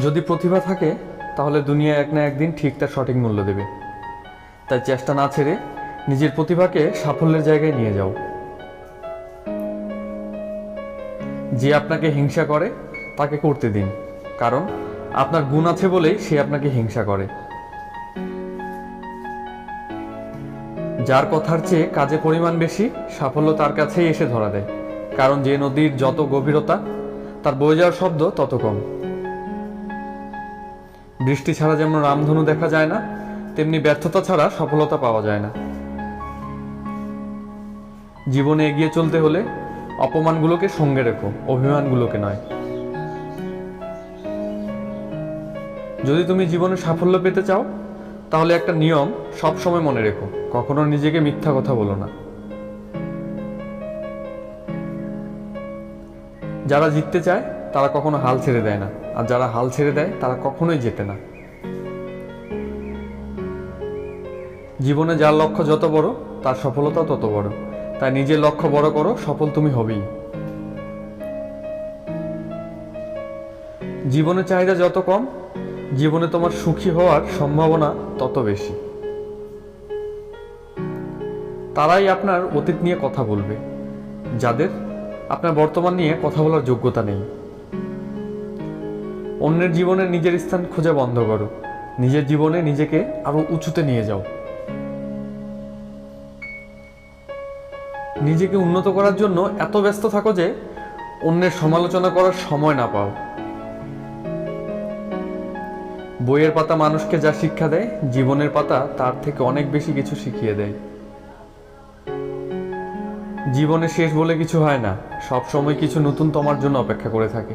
যদি প্রতিভা থাকে তাহলে দুনিয়া এক না একদিন ঠিক তার সঠিক মূল্য দেবে। তাই চেষ্টা না ছেড়ে নিজের প্রতিভাকে সাফল্যের জায়গায় নিয়ে যাও। যে আপনাকে হিংসা করে তাকে করতে দিন, কারণ আপনার গুণ আছে বলেই সে আপনাকে হিংসা করে। যার কথার চেয়ে কাজে পরিমাণ বেশি, সাফল্য তার কাছেই এসে ধরা দেয়, কারণ যে নদীর যত গভীরতা তার বয়ে যাওয়ার শব্দ তত কম। বৃষ্টি ছাড়া যেমন রামধনু দেখা যায় না, তেমনি ব্যর্থতা ছাড়া সফলতা পাওয়া যায় না। জীবনে এগিয়ে চলতে হলে অপমানগুলোকে সঙ্গে রেখো, অভিমানগুলোকে নয়। যদি তুমি জীবনে সাফল্য পেতে চাও তাহলে একটা নিয়ম সব সময় মনে রেখো, কখনো নিজেকে মিথ্যা কথা বলো না। যারা জিততে চায় তারা কখনো হাল ছেড়ে দেয় না, আর যারা হাল ছেড়ে দেয় তারা কখনোই জেতে না। জীবনে যার লক্ষ্য যত বড় তার সফলতা তত বড়। তাই নিজের লক্ষ্য বড় করো, সফল তুমি হবেই। জীবনের চাহিদা যত কম, জীবনে তোমার সুখী হওয়ার সম্ভাবনা তত বেশি। তারাই আপনার অতীত নিয়ে কথা বলবে, যাদের আপনার বর্তমান নিয়ে কথা বলার যোগ্যতা নেই। অন্যের জীবনে নিজের স্থান খোঁজা বন্ধ করো, নিজের জীবনে নিজেকে আরো উঁচুতে নিয়ে যাও। নিজেকে উন্নত করার জন্য এত ব্যস্ত থাকো যে অন্যের সমালোচনা করার সময় না পাও। বইয়ের পাতা মানুষকে যা শিক্ষা দেয়, জীবনের পাতা তার থেকে অনেক বেশি কিছু শিখিয়ে দেয়। জীবনে শেষ বলে কিছু হয় না, সব সময় কিছু নতুন তোমার জন্য অপেক্ষা করে থাকে।